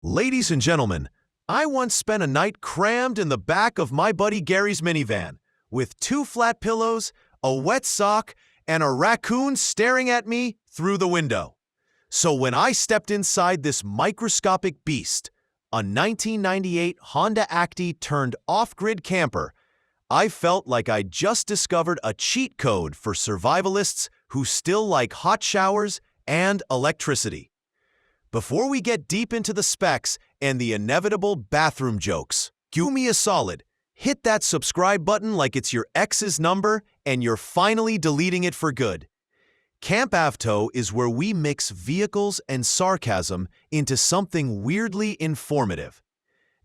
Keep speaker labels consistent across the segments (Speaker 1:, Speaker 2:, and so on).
Speaker 1: Ladies and gentlemen, I once spent a night crammed in the back of my buddy Gary's minivan with 2 flat pillows, a wet sock, and a raccoon staring at me through the window. So when I stepped inside this microscopic beast, a 1998 Honda Acty turned off-grid camper, I felt like I'd just discovered a cheat code for survivalists who still like hot showers and electricity. Before we get deep into the specs and the inevitable bathroom jokes, do me a solid. Hit that subscribe button like it's your ex's number and you're finally deleting it for good. CampAvto is where we mix vehicles and sarcasm into something weirdly informative.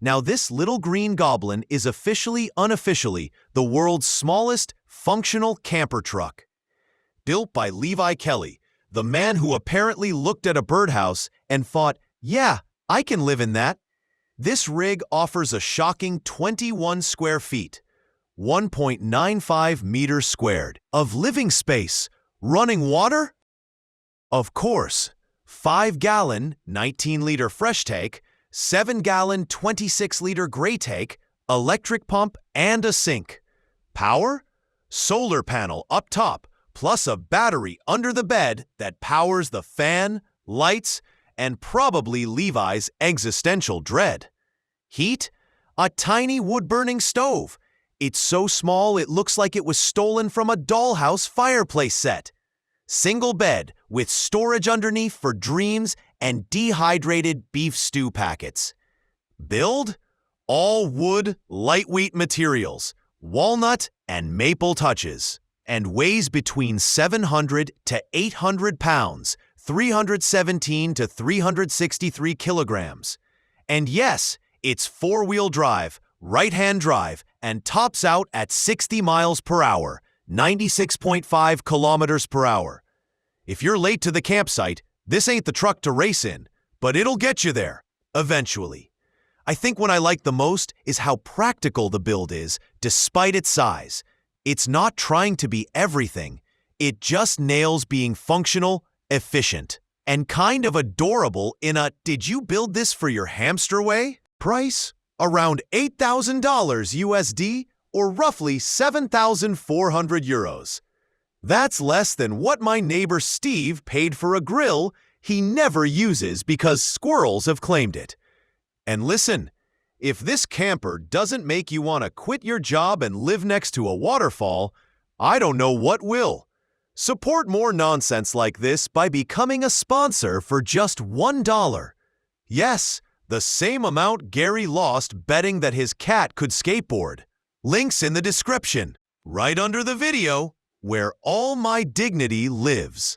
Speaker 1: Now, this little green goblin is unofficially, the world's smallest functional camper truck. Built by Levi Kelly, the man who apparently looked at a birdhouse and thought, yeah, I can live in that. This rig offers a shocking 21 square feet, 1.95 meters squared, of living space. Running water? Of course. 5-gallon, 19-liter fresh tank, 7-gallon, 26-liter gray tank, electric pump, and a sink. Power? Solar panel up top, plus a battery under the bed that powers the fan, lights, and probably Levi's existential dread. Heat? A tiny wood-burning stove. It's so small it looks like it was stolen from a dollhouse fireplace set. Single bed with storage underneath for dreams and dehydrated beef stew packets. Build? All wood, lightweight materials, walnut and maple touches, and weighs between 700 to 800 pounds, 317 to 363 kilograms. And yes, it's 4-wheel drive, right-hand drive, and tops out at 60 miles per hour, 96.5 kilometers per hour. If you're late to the campsite, this ain't the truck to race in, but it'll get you there, eventually. I think what I like the most is how practical the build is, despite its size. It's not trying to be everything. It just nails being functional, efficient, and kind of adorable in a "did you build this for your hamster" way? Price? Around $8,000 USD, or roughly 7,400 euros. That's less than what my neighbor Steve paid for a grill he never uses because squirrels have claimed it. And listen, if this camper doesn't make you want to quit your job and live next to a waterfall, I don't know what will. Support more nonsense like this by becoming a sponsor for just $1. Yes, the same amount Gary lost betting that his cat could skateboard. Links in the description, right under the video, where all my dignity lives.